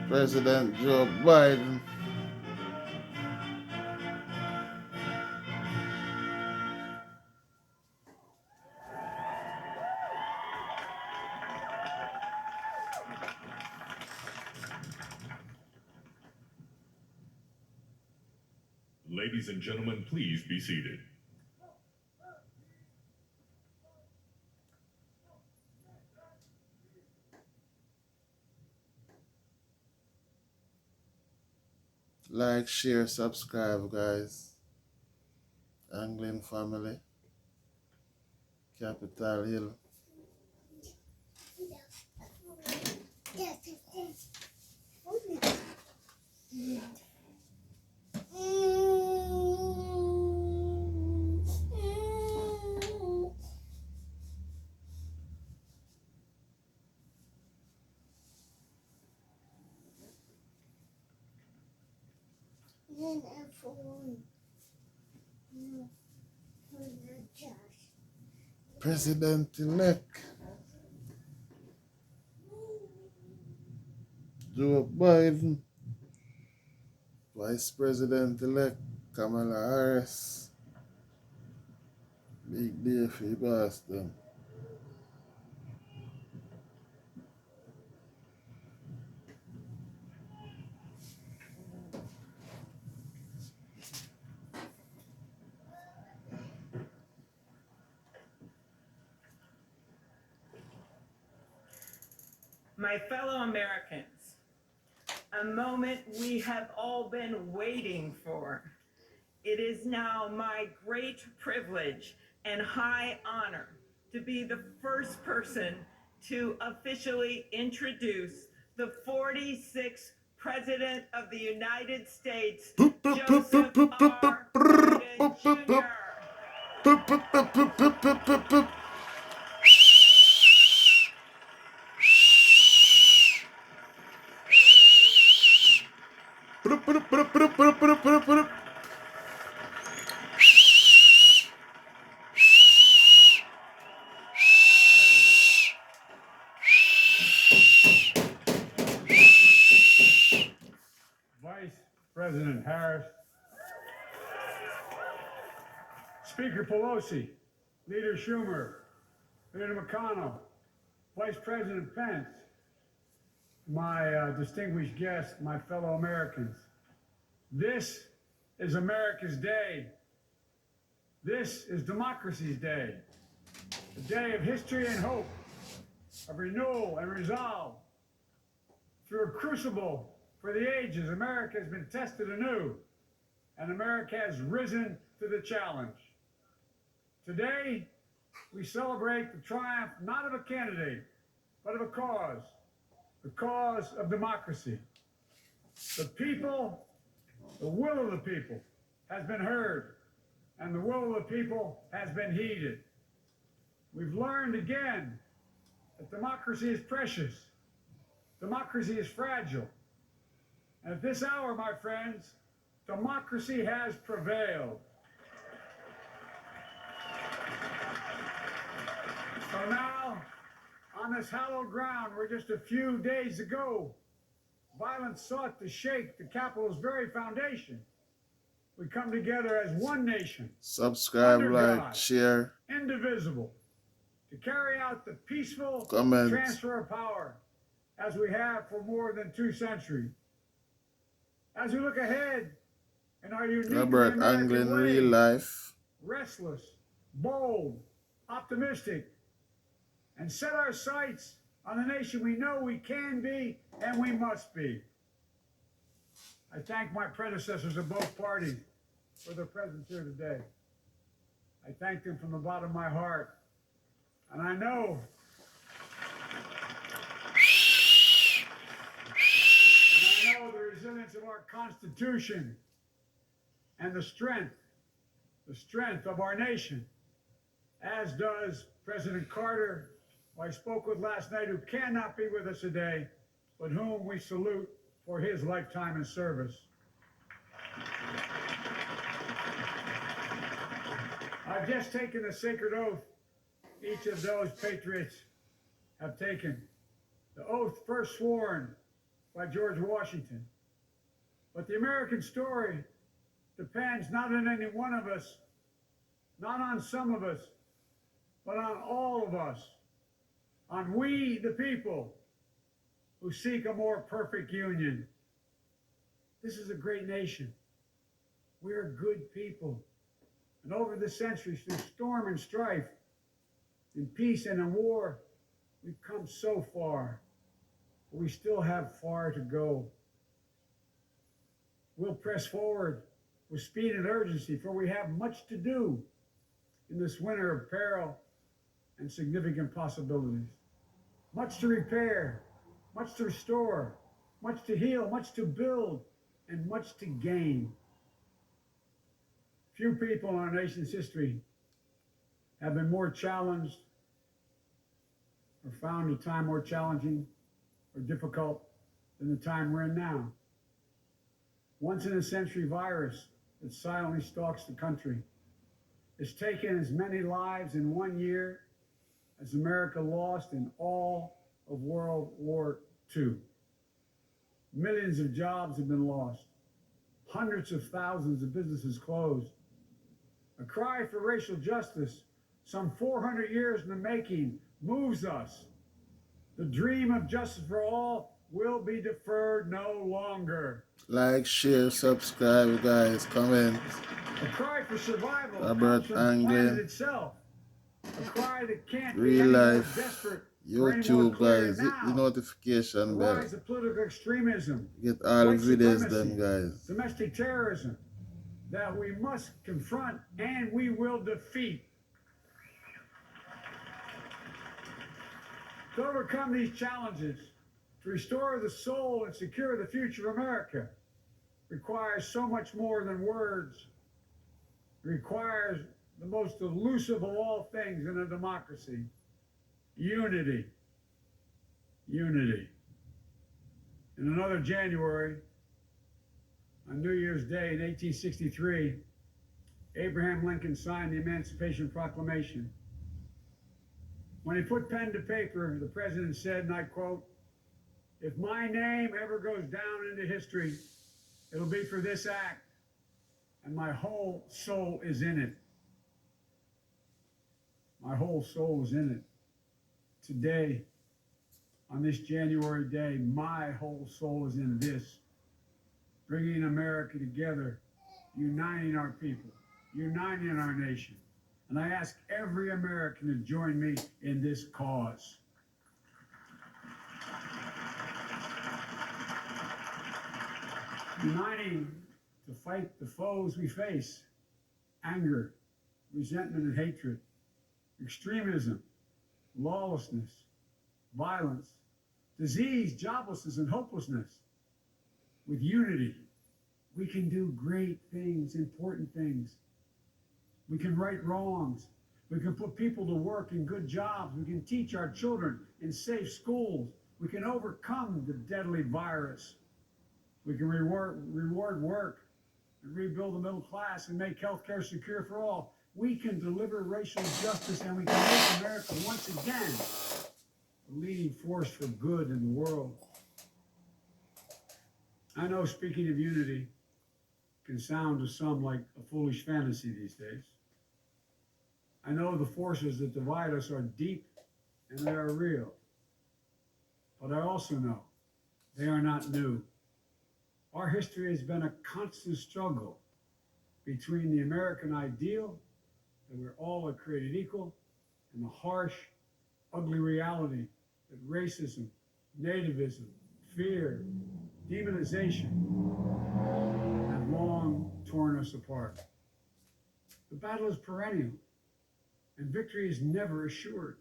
President Joe Biden. Ladies and gentlemen, please be seated. Like, share, subscribe, guys. Anglin family. Capitol Hill. President-elect Joe Biden, Vice President-elect Kamala Harris. Big day for Boston. My fellow Americans, a moment we have all been waiting for. It is now my great privilege and high honor to be the first person to officially introduce the 46th President of the United States, Joseph R. Biden Jr. Vice President Harris, Speaker Pelosi, Leader Schumer, Leader McConnell, Vice President Pence, my distinguished guests, my fellow Americans. This is America's day. This is democracy's day. A day of history and hope, of renewal and resolve. Through a crucible for the ages, America has been tested anew, and America has risen to the challenge. Today, we celebrate the triumph not of a candidate, but of a cause, the cause of democracy. The people, the will of the people has been heard, and the will of the people has been heeded. We've learned again that democracy is precious, democracy is fragile. And at this hour, my friends, democracy has prevailed. So now, on this hallowed ground where just a few days ago, violence sought to shake the Capitol's very foundation, we come together as one nation. Subscribe, like, God, share. Indivisible. To carry out the peaceful Comment. transfer of power as we have for more than 2 centuries. As we look ahead in our unique Robert American Anglin, way, real life. restless, bold, optimistic, and set our sights on the nation we know we can be and we must be. I thank my predecessors of both parties for their presence here today. I thank them from the bottom of my heart. And I know the resilience of our Constitution and the strength of our nation, as does President Carter, who I spoke with last night, who cannot be with us today, but whom we salute for his lifetime in service. I've just taken the sacred oath each of those patriots have taken. The oath first sworn by George Washington. But the American story depends not on any one of us, not on some of us, but on all of us, on we the people who seek a more perfect union. This is a great nation. We are good people. And over the centuries, through storm and strife, in peace and in war, we've come so far. But we still have far to go. We'll press forward with speed and urgency, for we have much to do in this winter of peril and significant possibilities. Much to repair, much to restore, much to heal, much to build, and much to gain. Few people in our nation's history have been more challenged or found a time more challenging or difficult than the time we're in now. Once in a century virus that silently stalks the country. It's taken as many lives in 1 year as America lost in all of World War II. Millions of jobs have been lost. Hundreds of thousands of businesses closed. A cry for racial justice, some 400 years in the making, moves us. The dream of justice for all will be deferred no longer. Like, share, subscribe, guys, comment. A cry for survival Robert comes from the planet Anglin, itself. A cry that can't be real any more life, desperate or any more YouTube, clear guys. Hit the now. notification The bell. rise of political extremism, Get all the white videos supremacy, done, guys. domestic terrorism that we must confront and we will defeat. To overcome these challenges, to restore the soul and secure the future of America, requires so much more than words. It requires the most elusive of all things in a democracy: unity. Unity. In another January, on New Year's Day in 1863, Abraham Lincoln signed the Emancipation Proclamation. When he put pen to paper, the president said, and I quote, "If my name ever goes down into history, it'll be for this act, and my whole soul is in it." My whole soul is in it. Today, on this January day, my whole soul is in this. Bringing America together, uniting our people, uniting our nation. And I ask every American to join me in this cause. Uniting to fight the foes we face: anger, resentment and hatred, extremism, lawlessness, violence, disease, joblessness, and hopelessness. With unity, we can do great things, important things. We can right wrongs. We can put people to work in good jobs. We can teach our children in safe schools. We can overcome the deadly virus. We can reward work and rebuild the middle class and make healthcare secure for all. We can deliver racial justice, and we can make America once again a leading force for good in the world. I know speaking of unity can sound to some like a foolish fantasy these days. I know the forces that divide us are deep and they are real. But I also know they are not new. Our history has been a constant struggle between the American ideal that we're all are created equal and the harsh, ugly reality that racism, nativism, fear, demonization have long torn us apart. The battle is perennial, and victory is never assured.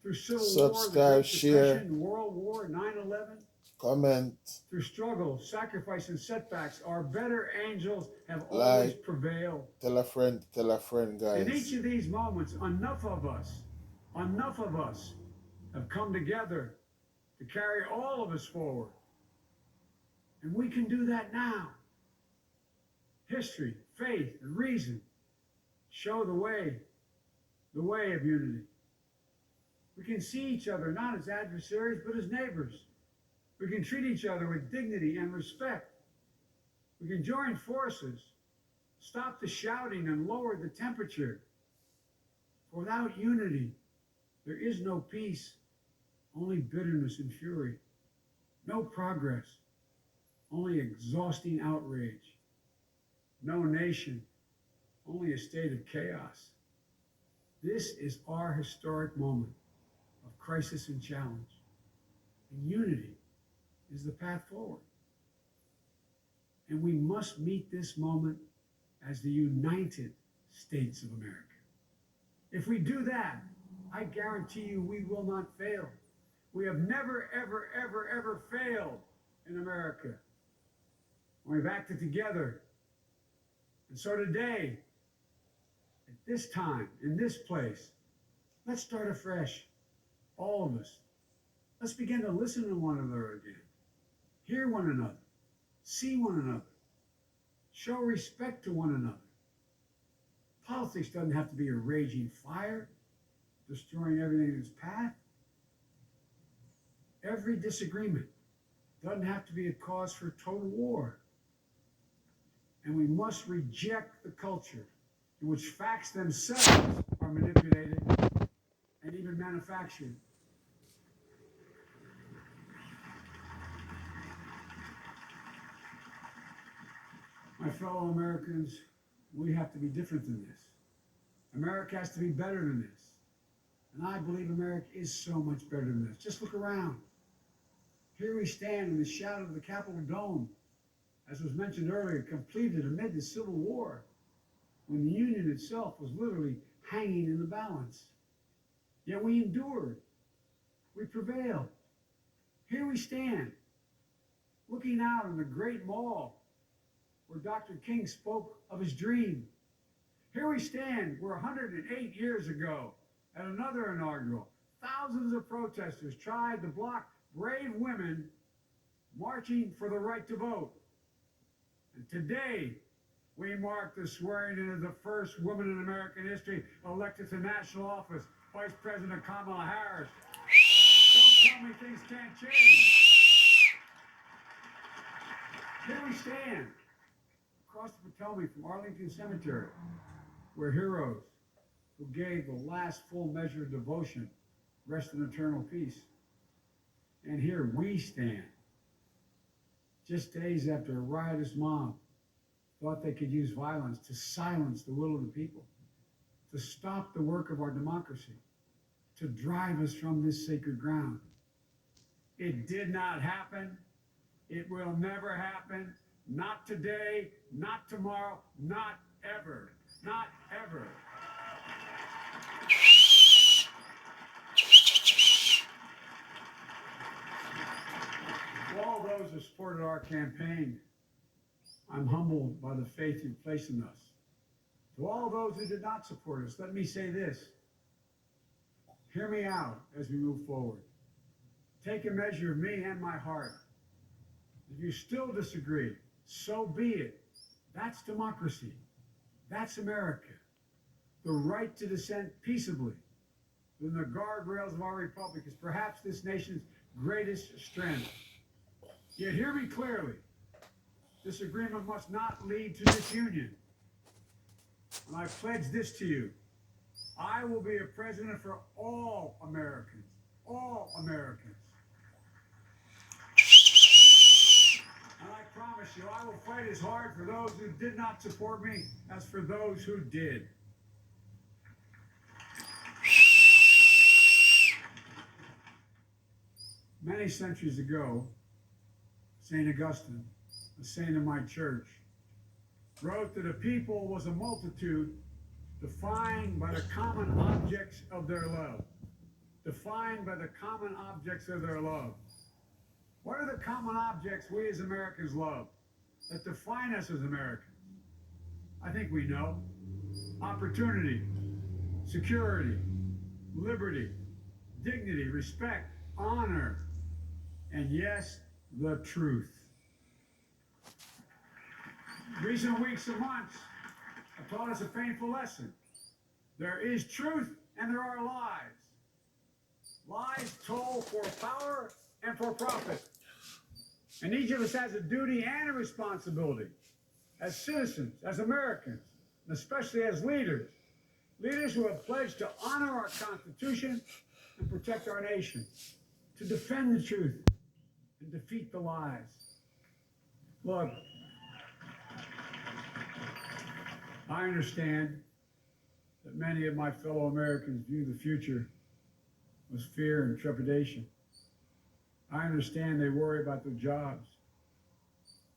Through Civil War, the Subscribe, Great share, Depression, World War, 9/11, comment, through struggle, sacrifice, and setbacks, our better angels have always like, prevailed. tell a friend, In each guys. of these moments, enough of us have come together to carry all of us forward. And we can do that now. History, faith, and reason show the way of unity. We can see each other not as adversaries, but as neighbors. We can treat each other with dignity and respect. We can join forces, stop the shouting, and lower the temperature. For without unity, there is no peace, only bitterness and fury. No progress, only exhausting outrage. No nation, only a state of chaos. This is our historic moment of crisis and challenge. And unity is the path forward. And we must meet this moment as the United States of America. If we do that, I guarantee you we will not fail. We have never, ever, ever, ever failed in America. We've acted together. And so today, at this time, in this place, let's start afresh. All of us. Let's begin to listen to one another again. Hear one another. See one another. Show respect to one another. Politics doesn't have to be a raging fire, destroying everything in its path. Every disagreement doesn't have to be a cause for total war. And we must reject the culture in which facts themselves are manipulated and even manufactured. My fellow Americans, we have to be different than this. America has to be better than this. And I believe America is so much better than this. Just look around. Here we stand in the shadow of the Capitol Dome, as was mentioned earlier, completed amid the Civil War, when the Union itself was literally hanging in the balance. Yet we endured. We prevailed. Here we stand, looking out on the great mall where Dr. King spoke of his dream. Here we stand where 108 years ago, at another inaugural, thousands of protesters tried to block brave women marching for the right to vote. And today, we mark the swearing in of the first woman in American history elected to national office, Vice President Kamala Harris. Don't tell me things can't change. Here we stand, across the Potomac from Arlington Cemetery, where heroes who gave the last full measure of devotion rest in eternal peace. And here we stand, just days after a riotous mob thought they could use violence to silence the will of the people, to stop the work of our democracy, to drive us from this sacred ground. It did not happen. It will never happen. Not today, not tomorrow, not ever. Not ever. To all those who supported our campaign, I'm humbled by the faith you place in us. To all those who did not support us, let me say this. Hear me out as we move forward. Take a measure of me and my heart. If you still disagree, so be it. That's democracy. That's America. The right to dissent peaceably within the guardrails of our republic is perhaps this nation's greatest strength. Yet hear me clearly. Disagreement must not lead to disunion. And I pledge this to you. I will be a president for all Americans. All Americans. And I promise you, I will fight as hard for those who did not support me as for those who did. Many centuries ago, St. Augustine, a saint of my church, wrote that a people was a multitude defined by the common objects of their love. Defined by the common objects of their love. What are the common objects we as Americans love that define us as Americans? I think we know. Opportunity, security, liberty, dignity, respect, honor, and yes, the truth. Recent weeks and months have taught us a painful lesson. There is truth and there are lies. Lies told for power and for profit. And each of us has a duty and a responsibility as citizens, as Americans, and especially as leaders. Leaders who have pledged to honor our Constitution and protect our nation, to defend the truth and defeat the lies. Look, I understand that many of my fellow Americans view the future with fear and trepidation. I understand they worry about their jobs.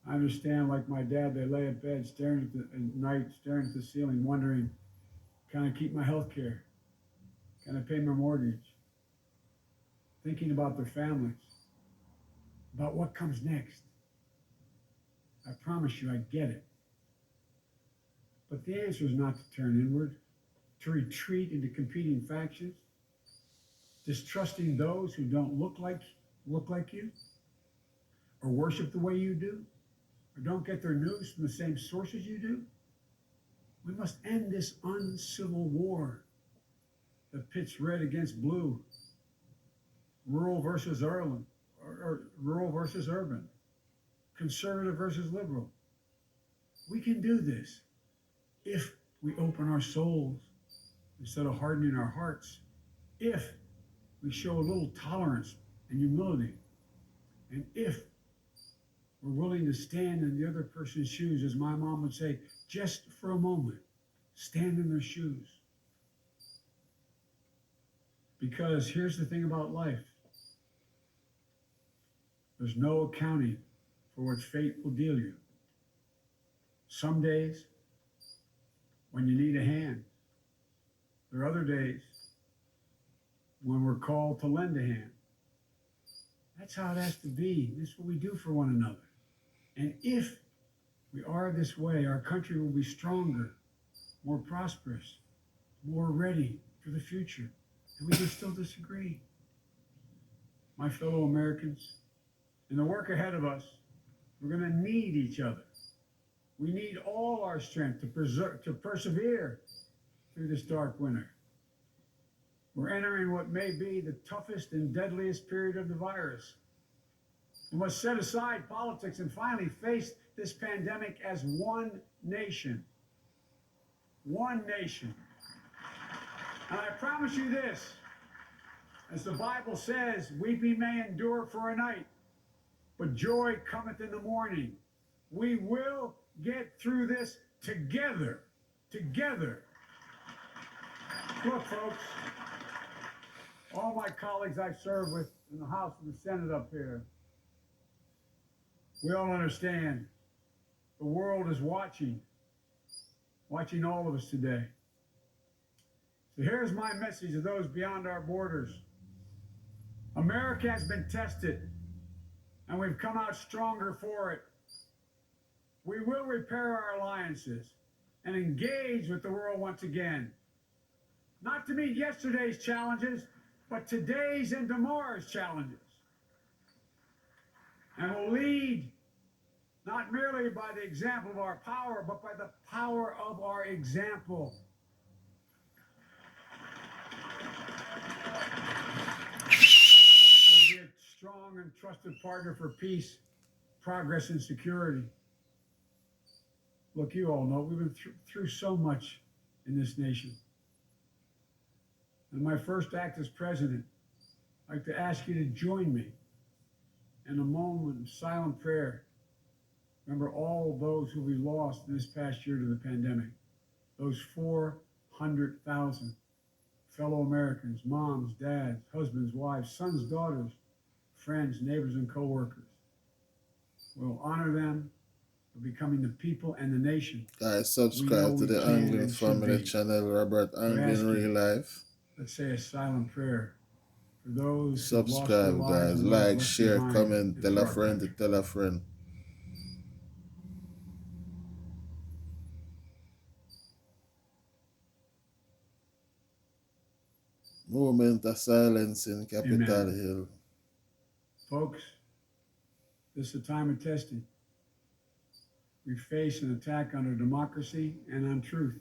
I understand, like my dad, they lay at bed at night, staring at the ceiling, wondering, can I keep my health care? Can I pay my mortgage? Thinking about their families, about what comes next. I promise you, I get it. But the answer is not to turn inward, to retreat into competing factions, distrusting those who don't look like you, or worship the way you do, or don't get their news from the same sources you do. We must end this uncivil war that pits red against blue, rural versus urban, or rural versus urban, conservative versus liberal. We can do this if we open our souls instead of hardening our hearts, if we show a little tolerance and humility, and if we're willing to stand in the other person's shoes, as my mom would say, just for a moment, stand in their shoes. Because here's the thing about life. There's no accounting for what fate will deal you. Some days, when you need a hand. There are other days when we're called to lend a hand. That's how it has to be. This is what we do for one another. And if we are this way, our country will be stronger, more prosperous, more ready for the future. And we can still disagree. My fellow Americans, in the work ahead of us, we're going to need each other. We need all our strength to persevere through this dark winter. We're entering what may be the toughest and deadliest period of the virus. We must set aside politics and finally face this pandemic as one nation. One nation. And I promise you this, as the Bible says, weeping may endure for a night, but joy cometh in the morning. We will get through this together. Together. Look, folks, all my colleagues I've served with in the House and the Senate up here, we all understand the world is watching all of us today. So here's my message to those beyond our borders. America has been tested, and we've come out stronger for it. We will repair our alliances and engage with the world once again. Not to meet yesterday's challenges, but today's and tomorrow's challenges. And we'll lead not merely by the example of our power, but by the power of our example. We'll be a strong and trusted partner for peace, progress, and security. Look, you all know we've been through so much in this nation. And my first act as president, I'd like to ask you to join me in a moment of silent prayer. Remember all those who we lost in this past year to the pandemic. Those 400,000 fellow Americans, moms, dads, husbands, wives, sons, daughters, friends, neighbors, and co-workers. We'll honor them for becoming the people and the nation. Guys, subscribe to the Anglin Family channel, Robert Anglin Real Life. Let's say a silent prayer for those Subscribe, guys. Like, share, comment, tell a friend to tell a friend. Moment of silence in Capitol Hill. Folks, this is a time of testing. We face an attack on our democracy and on truth,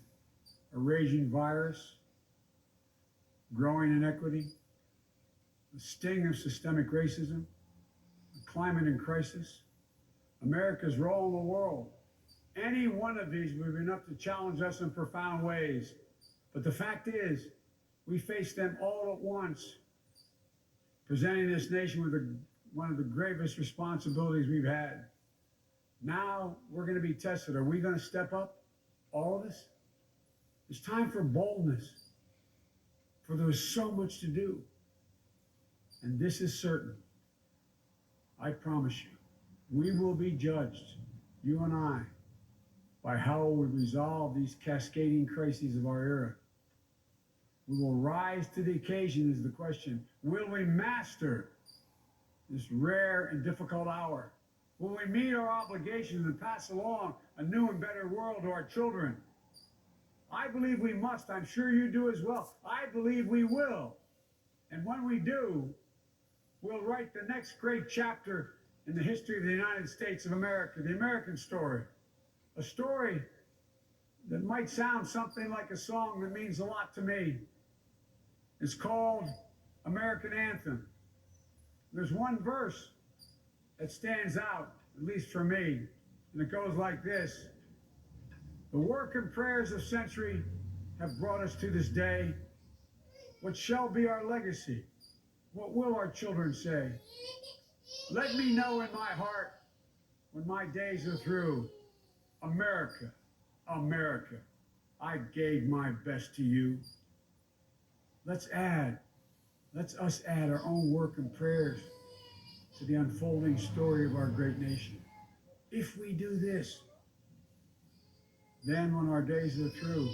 a raging virus growing inequity, the sting of systemic racism, the climate in crisis, America's role in the world. Any one of these would be enough to challenge us in profound ways. But the fact is, we face them all at once, presenting this nation with one of the gravest responsibilities we've had. Now we're going to be tested. Are we going to step up? All of us? It's time for boldness, for there's so much to do. And this is certain. I promise you, we will be judged, you and I, by how we resolve these cascading crises of our era. We will rise to the occasion is the question. Will we master this rare and difficult hour? Will we meet our obligations and pass along a new and better world to our children? I believe we must. I'm sure you do as well. I believe we will. And when we do, we'll write the next great chapter in the history of the United States of America, the American story. A story that might sound something like a song that means a lot to me. It's called American Anthem. There's one verse that stands out, at least for me, and it goes like this. The work and prayers of century have brought us to this day. What shall be our legacy? What will our children say? Let me know in my heart when my days are through. America, America, I gave my best to you. Let's us add our own work and prayers to the unfolding story of our great nation. If we do this, then when our days are through,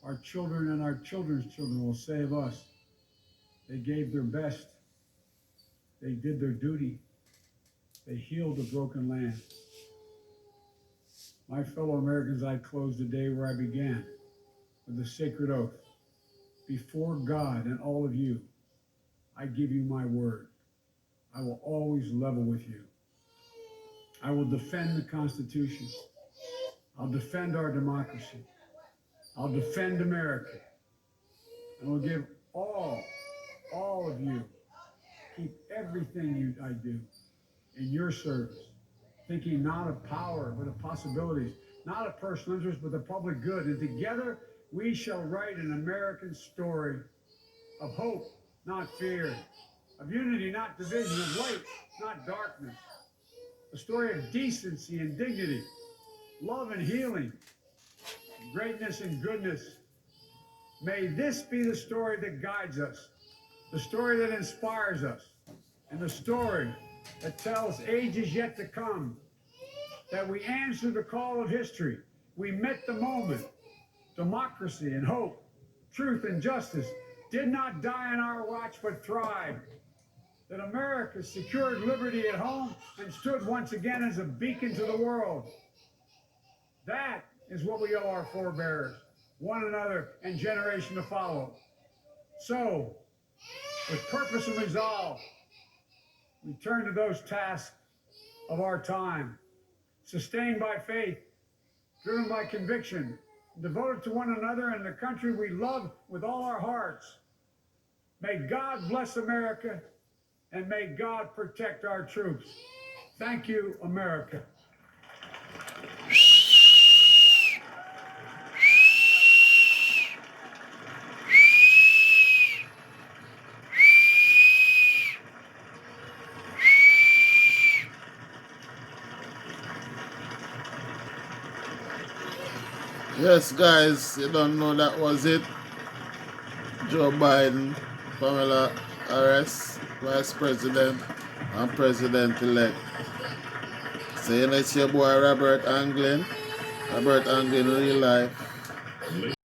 our children and our children's children will say of us, they gave their best, they did their duty, they healed a broken land. My fellow Americans, I close the day where I began, with a sacred oath. Before God and all of you, I give you my word. I will always level with you. I will defend the Constitution. I'll defend our democracy. I'll defend America. And will give all of you, keep everything I do in your service, thinking not of power, but of possibilities, not of personal interest, but the public good. And together, we shall write an American story of hope, not fear, of unity, not division, of light, not darkness, a story of decency and dignity, love and healing, greatness and goodness. May this be the story that guides us, the story that inspires us, and the story that tells ages yet to come that we answered the call of history. We met the moment. Democracy and hope, truth and justice did not die on our watch, but thrived. That America secured liberty at home and stood once again as a beacon to the world. That is what we owe our forebears, one another, and generation to follow. So, with purpose and resolve, we turn to those tasks of our time, sustained by faith, driven by conviction, devoted to one another and the country we love with all our hearts. May God bless America, and may God protect our troops. Thank you, America. Yes, guys, you don't know that was it. Joe Biden, Pamela Harris, Vice President and President-elect. So you know it's your boy Robert Anglin real life.